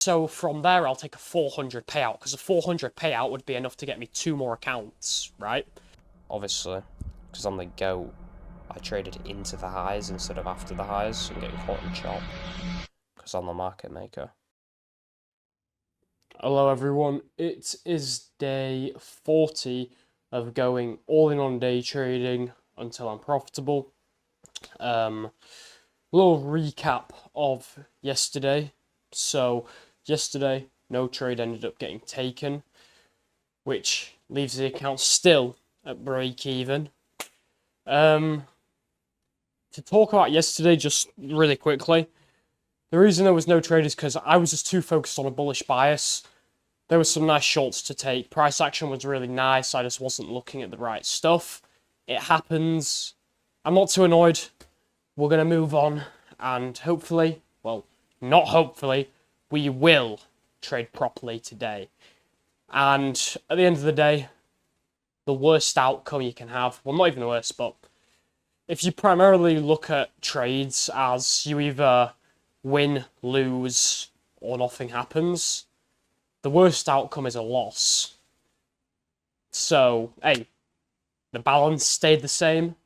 So from there, I'll take a 400 payout, because a 400 payout would be enough to get me 2 more accounts, right? Obviously, because on the go, I traded into the highs instead of after the highs and getting caught in chop, because I'm the market maker. Hello everyone, it is day 40 of going all in on day trading until I'm profitable. Little recap of yesterday. So yesterday, no trade ended up getting taken, which leaves the account still at break even. To talk about yesterday, just really quickly, the reason there was no trade is because I was just too focused on a bullish bias. There were some nice shorts to take. Price action was really nice. I just wasn't looking at the right stuff. It happens. I'm not too annoyed. We're going to move on. And hopefully, well, not hopefully, we will trade properly today. And at the end of the day, the worst outcome you can have, well, not even the worst, but if you primarily look at trades as you either win, lose, or nothing happens, the worst outcome is a loss. So, hey, the balance stayed the same.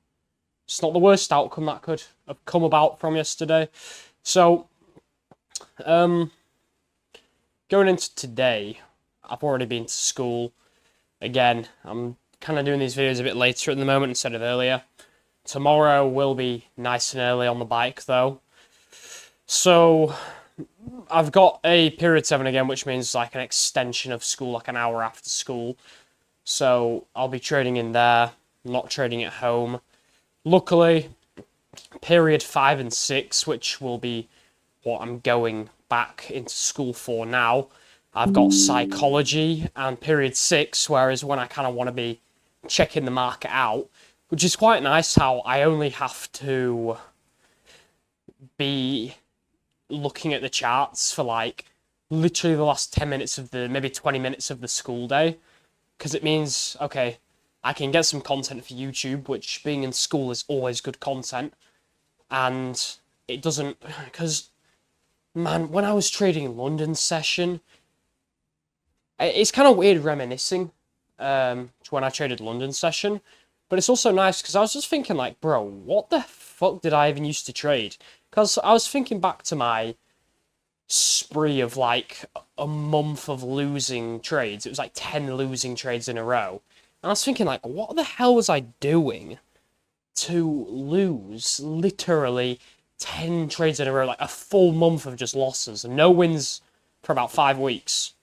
It's not the worst outcome that could have come about from yesterday. So, going into today, I've already been to school. Again, I'm kind of doing these videos a bit later at the moment instead of earlier. Tomorrow will be nice and early on the bike, though. So, I've got a period 7 again, which means like an extension of school, like an hour after school. So I'll be trading in there, not trading at home. Luckily, period 5 and 6, which will be what I'm going back into school for now, I've got psychology and period 6, whereas when I kind of want to be checking the market out, which is quite nice how I only have to be looking at the charts for like literally the last 10 minutes of the, maybe 20 minutes of the school day, because it means, okay, I can get some content for YouTube, which being in school is always good content, and it doesn't, because, man, when I was trading London session, it's kind of weird reminiscing to when I traded London session, but it's also nice because I was just thinking like, bro, what the fuck did I even used to trade? Because I was thinking back to my spree of like a month of losing trades. It was like 10 losing trades in a row. And I was thinking like, what the hell was I doing to lose literally 10 trades in a row, like a full month of just losses and no wins for about 5 weeks.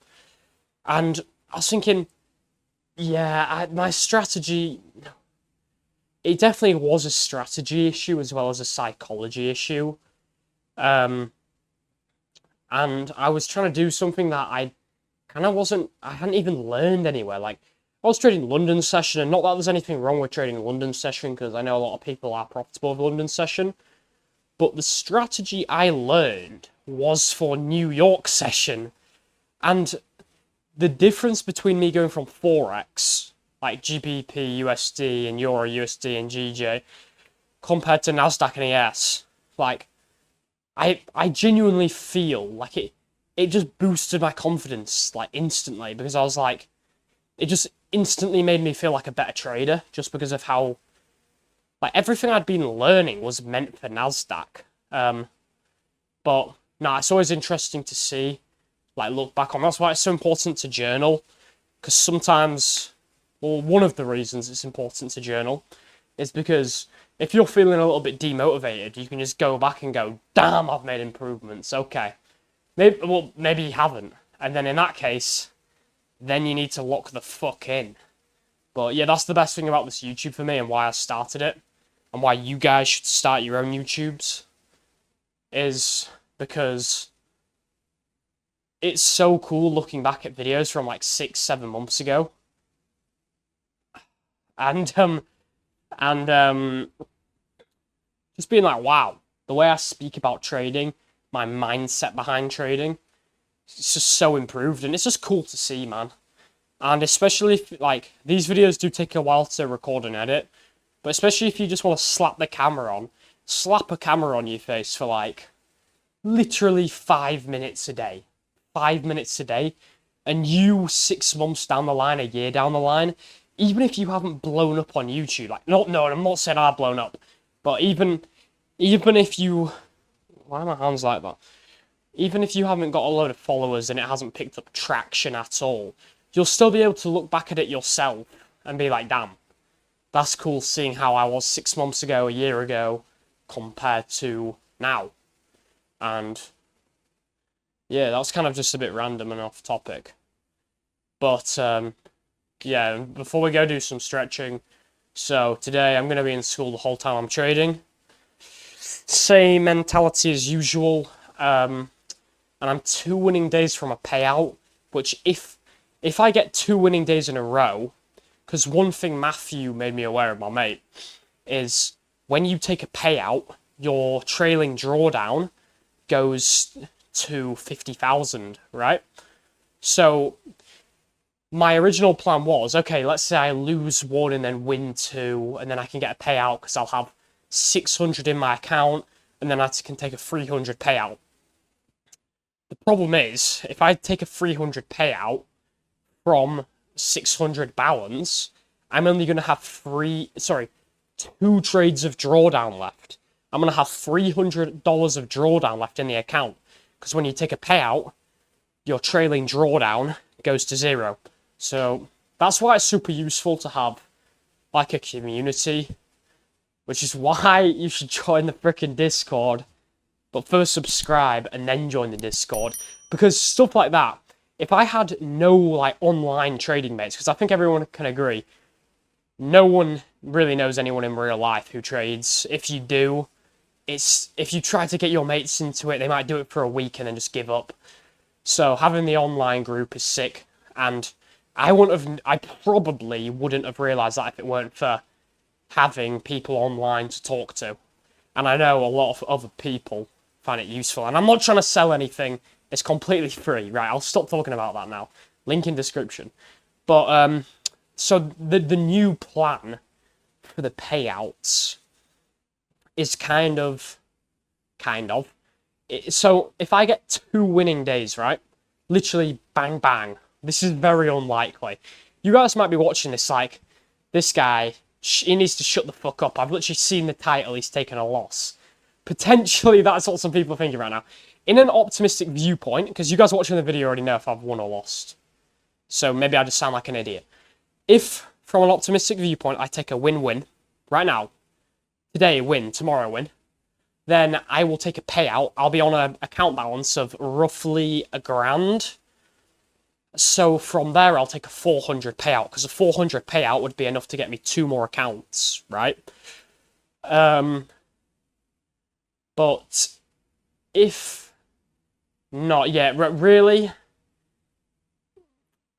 And I was thinking, yeah, my strategy, it definitely was a strategy issue as well as a psychology issue. And I was trying to do something that I hadn't even learned anywhere. Like, I was trading London session, and not that there's anything wrong with trading London session, because I know a lot of people are profitable with London session, but the strategy I learned was for New York session. And the difference between me going from Forex, like GBP, USD, and Euro USD, and GJ, compared to NASDAQ and ES, like, I genuinely feel like it just boosted my confidence, like, instantly, because I was like, it just instantly made me feel like a better trader, just because of how, like, everything I'd been learning was meant for NASDAQ. But, no, it's always interesting to see, like, look back on. That's why it's so important to journal, because sometimes, well, one of the reasons it's important to journal is because if you're feeling a little bit demotivated, you can just go back and go, damn, I've made improvements, okay. Maybe you haven't. And then in that case, then you need to lock the fuck in. But yeah, that's the best thing about this YouTube for me and why I started it. And why you guys should start your own YouTubes. Is because it's so cool looking back at videos from like 6-7 months ago. And just being like, wow, the way I speak about trading, my mindset behind trading, it's just so improved, and it's just cool to see, man. And especially if, like, these videos do take a while to record and edit, but especially if you just want to slap the camera on, slap a camera on your face for, like, literally 5 minutes a day. 5 minutes a day, and you 6 months down the line, a year down the line, even if you haven't blown up on YouTube, like, no, I'm not saying I've blown up, but even if you, why are my hands like that? Even if you haven't got a load of followers and it hasn't picked up traction at all, you'll still be able to look back at it yourself and be like, damn, that's cool seeing how I was 6 months ago, a year ago, compared to now. And yeah, that's kind of just a bit random and off topic. But yeah, before we go do some stretching, so today I'm going to be in school the whole time I'm trading. Same mentality as usual. And I'm 2 winning days from a payout, which if I get 2 winning days in a row, because one thing Matthew made me aware of, my mate, is when you take a payout, your trailing drawdown goes to 50,000, right? So my original plan was, okay, let's say I lose one and then win two, and then I can get a payout because I'll have 600 in my account, and then I can take a 300 payout. The problem is, if I take a 300 payout from 600 balance, I'm only going to have 2 trades of drawdown left. I'm going to have $300 of drawdown left in the account. Because when you take a payout, your trailing drawdown goes to 0. So that's why it's super useful to have like a community, which is why you should join the freaking Discord. But first subscribe and then join the Discord, because stuff like that, if I had no like online trading mates, because I think everyone can agree, no one really knows anyone in real life who trades. If you do, if you try to get your mates into it, they might do it for a week and then just give up. So having the online group is sick, and I probably wouldn't have realised that if it weren't for having people online to talk to. And I know a lot of other people find it useful. And I'm not trying to sell anything. It's completely free, right? I'll stop talking about that now. Link in description. But, so the new plan for the payouts is kind of. So if I get 2 winning days, right? Literally bang, bang. This is very unlikely. You guys might be watching this like, this guy, he needs to shut the fuck up. I've literally seen the title, he's taken a loss. Potentially that's what some people are thinking right now. In an optimistic viewpoint, because you guys watching the video already know if I've won or lost. So maybe I just sound like an idiot. If, from an optimistic viewpoint, I take a win-win, right now, today a win, tomorrow a win, then I will take a payout. I'll be on an account balance of roughly $1,000. So from there, I'll take a 400 payout, because a 400 payout would be enough to get me 2 more accounts, right? But if not, yeah, really,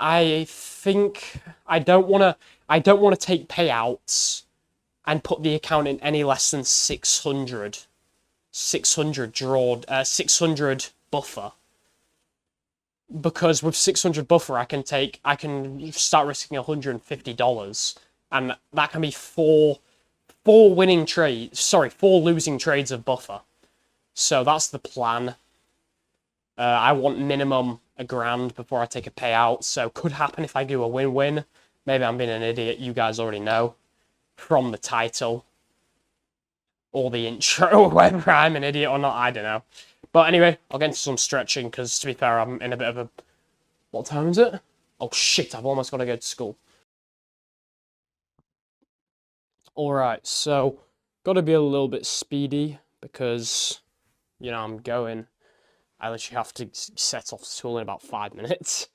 I think I don't want to take payouts and put the account in any less than 600 buffer. Because with 600 buffer, I can start risking $150, and that can be 4 losing trades of buffer. So that's the plan. I want minimum $1,000 before I take a payout. So could happen if I do a win-win. Maybe I'm being an idiot. You guys already know from the title or the intro, whether I'm an idiot or not, I don't know. But anyway, I'll get into some stretching, because to be fair, I'm in a bit of a... What time is it? Oh shit, I've almost got to go to school. Alright, so, got to be a little bit speedy, because, you know, I literally have to set off school in about 5 minutes.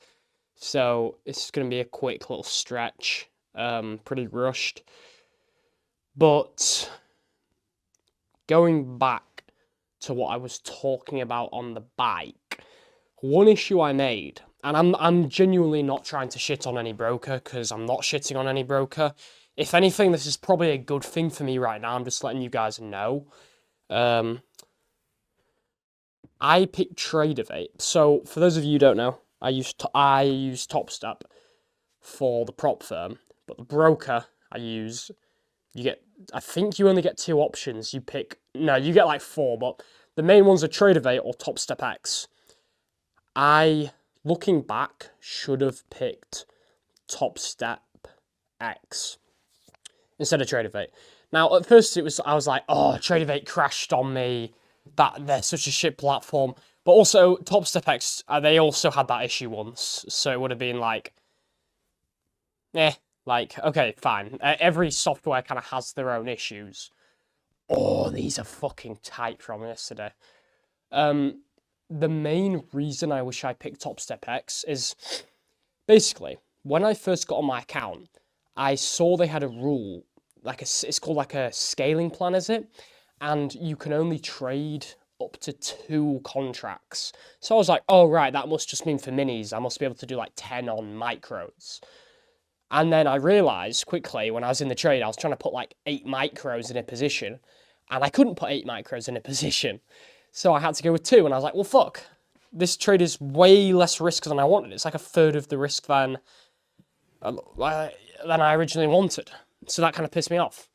So, it's going to be a quick little stretch, pretty rushed. But, going back to what I was talking about on the bike, one issue I made, and I'm genuinely not trying to shit on any broker, because I'm not shitting on any broker. If anything, this is probably a good thing for me right now. I'm just letting you guys know. I picked TradeAvate. So for those of you who don't know, I use TopStep for the prop firm, but the broker I use, I think you only get 2 options. You get like 4, but the main ones are TradeAvate or TopStep X. I looking back, should have picked Top Step X instead of Tradeovate. Now, at first, I was like, oh, Tradeovate crashed on me. That they're such a shit platform. But also, Top Step X, they also had that issue once, so it would have been like, like, okay, fine. Every software kind of has their own issues. Oh, these are fucking tight from yesterday. The main reason I wish I picked Top Step X is basically when I first got on my account, I saw they had a rule it's called like a scaling plan, is it? And you can only trade up to 2 contracts. So I was like, oh right, that must just mean for minis. I must be able to do like 10 on micros. And then I realized quickly when I was in the trade, I was trying to put like 8 micros in a position, and I couldn't put 8 micros in a position. So I had to go with 2, and I was like, well, fuck. This trade is way less risk than I wanted. It's like a third of the risk than I originally wanted. So that kind of pissed me off.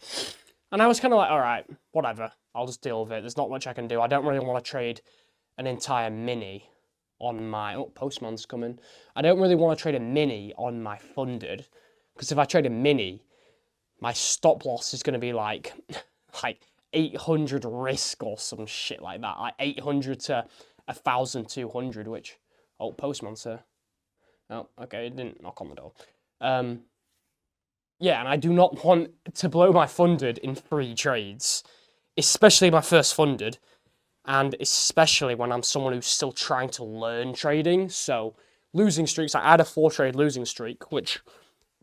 And I was kind of like, all right, whatever. I'll just deal with it. There's not much I can do. I don't really want to trade an entire mini on my... Oh, Postman's coming. I don't really want to trade a mini on my funded. Because if I trade a mini, my stop loss is going to be like 800 risk or some shit like that. Like 800 to 1,200, which... Oh, Postman's here. Oh, okay, it didn't knock on the door. Yeah, and I do not want to blow my funded in 3 trades, especially my first funded, and especially when I'm someone who's still trying to learn trading. So losing streaks, I had a 4-trade losing streak, which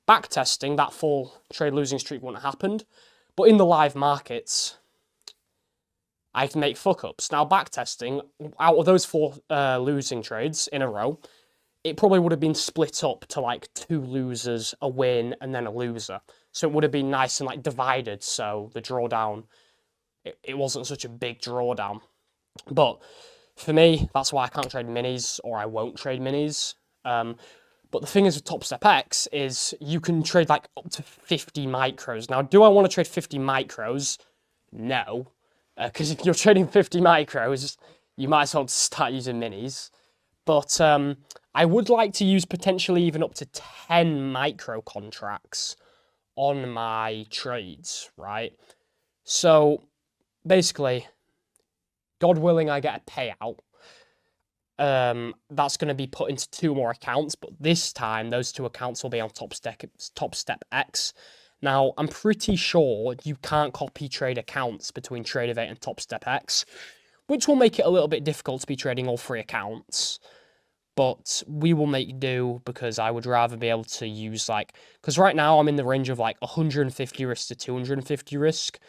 backtesting, that 4-trade losing streak wouldn't have happened. But in the live markets, I can make fuck-ups. Now, backtesting, out of those 4 losing trades in a row, it probably would have been split up to like 2 losers, a win, and then a loser. So it would have been nice and like divided, so the drawdown, it wasn't such a big drawdown. But for me, that's why I can't trade minis, or I won't trade minis. But the thing is with Top Step X is you can trade like up to 50 micros. Now, do I want to trade 50 micros? No. Because if you're trading 50 micros, you might as well start using minis. But I would like to use potentially even up to 10 micro contracts on my trades, right? So basically, God willing, I get a payout. That's going to be put into 2 more accounts, but this time those 2 accounts will be on Top Step X. Now, I'm pretty sure you can't copy trade accounts between Tradeovate and Top Step X, which will make it a little bit difficult to be trading all 3 accounts. But we will make do, because I would rather be able to use because right now I'm in the range of like 150 risk to 250 risk,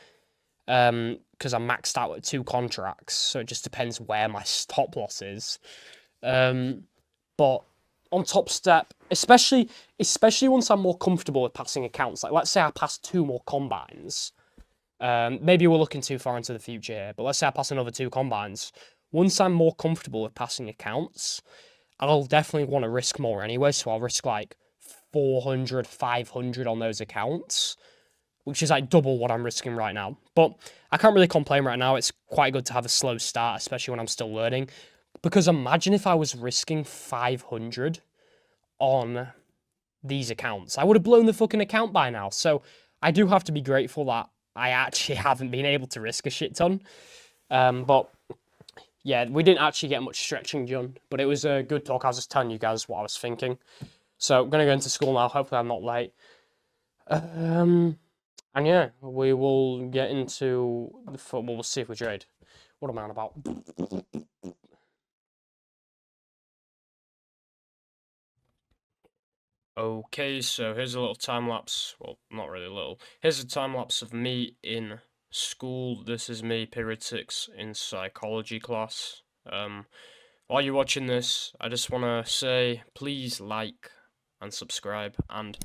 because I'm maxed out at 2 contracts, so it just depends where my stop loss is. But on Top Step, especially once I'm more comfortable with passing accounts, like let's say I pass 2 more combines, maybe we're looking too far into the future here, but let's say I pass another 2 combines. Once I'm more comfortable with passing accounts, I'll definitely want to risk more anyway, so I'll risk like 400, 500 on those accounts, which is like double what I'm risking right now. But I can't really complain right now. It's quite good to have a slow start, especially when I'm still learning. Because imagine if I was risking 500 on these accounts. I would have blown the fucking account by now. So I do have to be grateful that I actually haven't been able to risk a shit ton. But yeah, we didn't actually get much stretching done, but it was a good talk. I was just telling you guys what I was thinking. So I'm going to go into school now. Hopefully I'm not late. And yeah, we will get into the football. We'll see if we trade. What am I on about? Okay, so here's a little time lapse. Well, not really little. Here's a time lapse of me in school. This is me, period 6, in psychology class. While you're watching this, I just want to say, please like and subscribe. And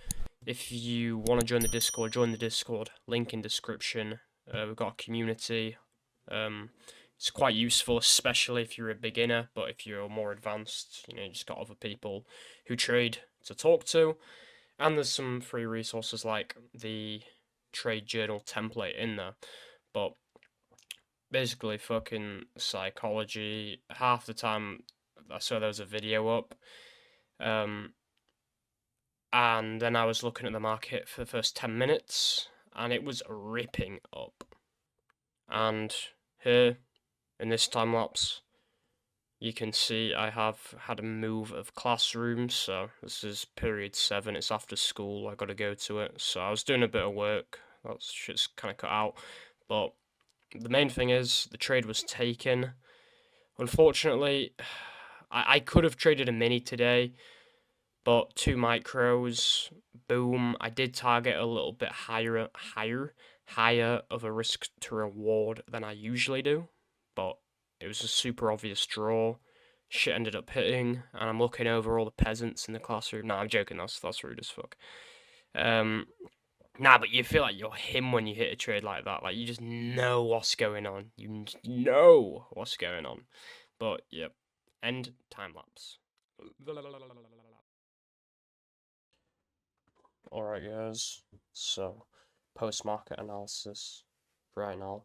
if you want to join the Discord, join the Discord. Link in description. We've got a community. It's quite useful, especially if you're a beginner. But if you're more advanced, you just got other people who trade to talk to. And there's some free resources like the trade journal template in there. But basically, fucking psychology, half the time I saw there was a video up, And then I was looking at the market for the first 10 minutes, and it was ripping up. And here, in this time lapse, you can see I have had a move of classrooms, so this is period 7, it's after school, I gotta go to it, so I was doing a bit of work, that shit's kind of cut out, but the main thing is, the trade was taken. Unfortunately, I could have traded a mini today, but 2 micros, boom, I did target a little bit higher of a risk to reward than I usually do, but it was a super obvious draw. Shit ended up hitting, and I'm looking over all the peasants in the classroom. Nah, I'm joking, that's rude as fuck. Nah, but you feel like you're him when you hit a trade like that. Like, you just know what's going on. You know what's going on. But, yep. End time lapse. Alright, guys. So, post market analysis. Right now,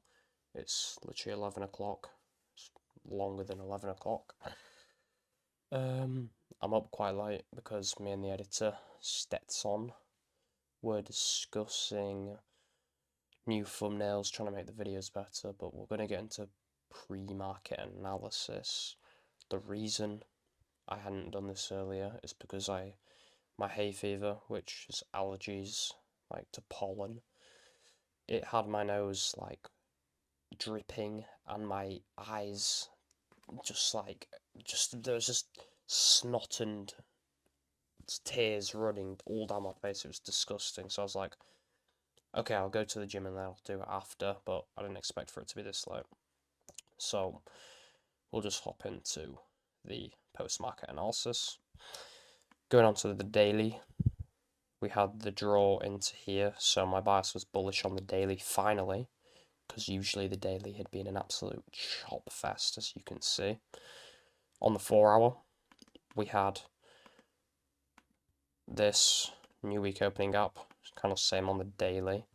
it's literally 11 o'clock. It's longer than 11 o'clock. I'm up quite late because me and the editor, Stetson, were discussing new thumbnails, trying to make the videos better, but we're going to get into pre-market analysis. The reason I hadn't done this earlier is because my hay fever, which is allergies like to pollen, it had my nose like dripping and my eyes there was just snot and tears running all down my face. It was disgusting. So I was like, okay, I'll go to the gym and then I'll do it after, but I didn't expect for it to be this late. So we'll just hop into the post-market analysis. Going on to the daily, we had the draw into here, so my bias was bullish on the daily finally, because usually the daily had been an absolute chop fest, as you can see. On the 4 hour, we had this new week opening up, kind of same on the daily,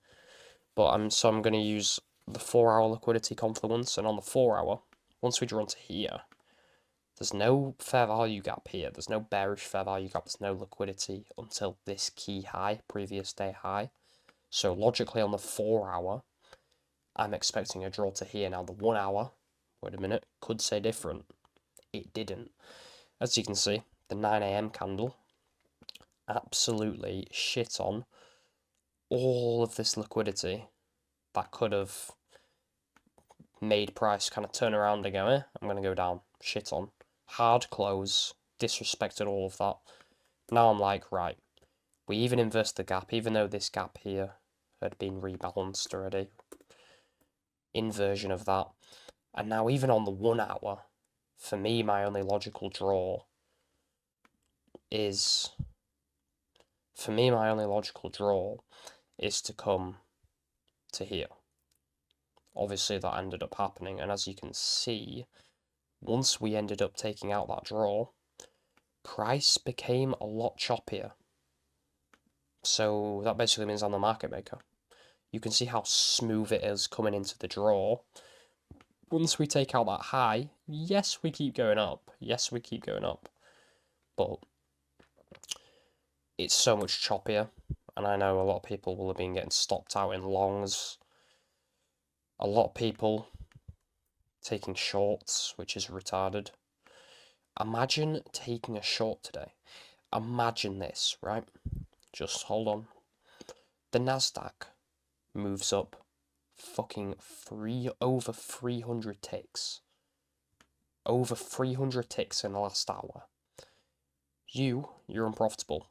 but I'm going to use the 4 hour liquidity confluence, and on the 4 hour, once we draw into here, there's no fair value gap here. There's no bearish fair value gap. There's no liquidity until this key high, previous day high. So logically on the 4 hour, I'm expecting a draw to here. Now the 1 hour, wait a minute, could say different. It didn't. As you can see, the 9 a.m. candle absolutely shit on all of this liquidity that could have made price kind of turn around and go, I'm going to go down. Shit on. Hard close, disrespected all of that. Now I'm like, right, we even inversed the gap, even though this gap here had been rebalanced already. Inversion of that. And now even on the 1 hour, for me, my only logical draw is to come to here. Obviously that ended up happening, and as you can see, once we ended up taking out that draw, price became a lot choppier. So that basically means I'm the market maker. You can see how smooth it is coming into the draw. Once we take out that high, yes, we keep going up. Yes, we keep going up. But it's so much choppier. And I know a lot of people will have been getting stopped out in longs. A lot of people taking shorts, which is retarded. Imagine taking a short today. Imagine this, right? Just hold on. The Nasdaq moves up fucking over 300 ticks. Over 300 ticks in the last hour. You're unprofitable.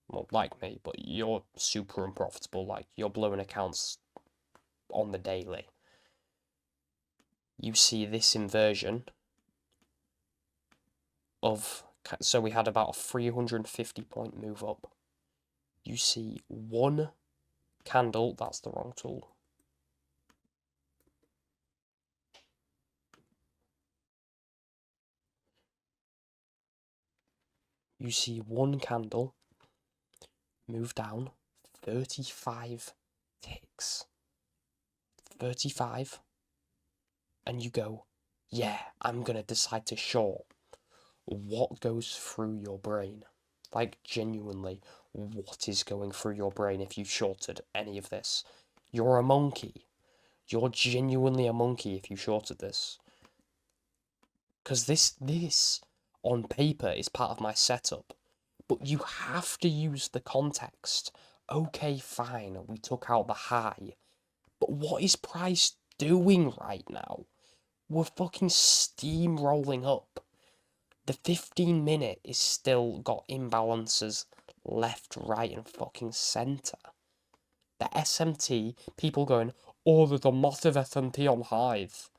Well, like me, but you're super unprofitable. Like, you're blowing accounts on the daily. You see this inversion of, so we had about a 350 point move up. You see one candle, that's the wrong tool. You see one candle move down 35 ticks. 35. And you go, yeah, I'm going to decide to short. What goes through your brain? Like, genuinely, what is going through your brain if you shorted any of this? You're a monkey. You're genuinely a monkey if you shorted this. Because this, on paper, is part of my setup. But you have to use the context. Okay, fine, we took out the high. But what is price doing right now? We're fucking steamrolling up. The 15-minute is still got imbalances left, right, and fucking centre. The SMT, people going, oh, there's a massive SMT on Hive.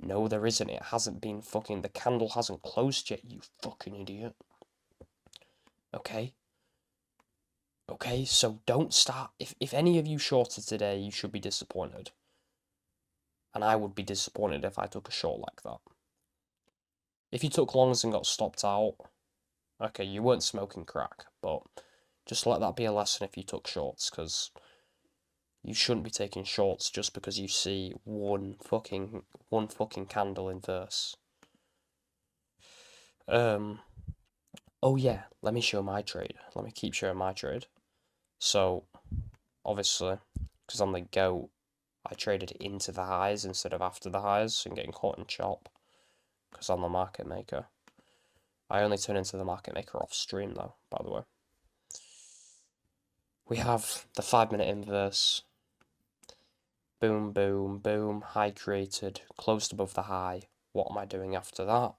No, there isn't. It hasn't been fucking, the candle hasn't closed yet, you fucking idiot. Okay? Okay, so don't start. If any of you shorted today, you should be disappointed. And I would be disappointed if I took a short like that. If you took longs and got stopped out, okay, you weren't smoking crack, but just let that be a lesson if you took shorts, because you shouldn't be taking shorts just because you see one fucking candle inverse. Oh yeah, let me show my trade. Let me keep showing my trade. So, obviously, because on the go, I traded into the highs instead of after the highs and getting caught in chop. Because I'm the market maker. I only turn into the market maker off stream though, by the way. We have the 5-minute inverse. Boom, boom, boom. High created. Closed above the high. What am I doing after that?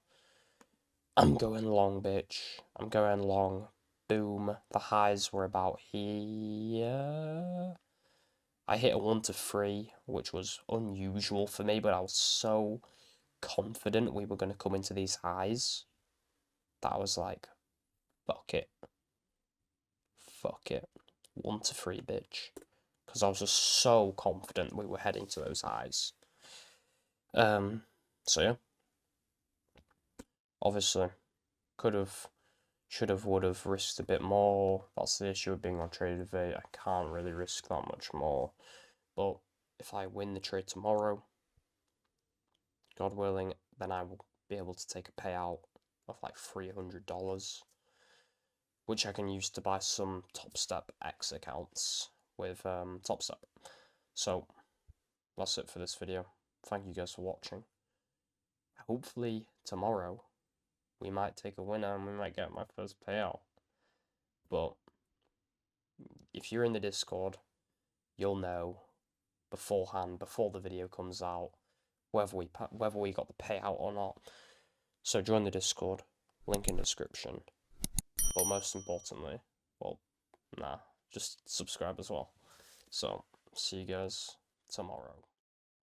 I'm going long, bitch. I'm going long. Boom. The highs were about here. I hit a 1 to 3, which was unusual for me, but I was so confident we were going to come into these highs that I was like, fuck it. Fuck it. 1 to 3, bitch. Because I was just so confident we were heading to those highs. So yeah. Obviously, could have, should have, would have risked a bit more. That's the issue of being on Trader V. I can't really risk that much more. But if I win the trade tomorrow, God willing, then I will be able to take a payout of like $300, which I can use to buy some Top Step X accounts with Top Step. So that's it for this video. Thank you guys for watching. Hopefully tomorrow we might take a winner and we might get my first payout. But if you're in the Discord, you'll know beforehand, before the video comes out, whether we got the payout or not. So join the Discord, link in description. But most importantly, well, just subscribe as well. So see you guys tomorrow.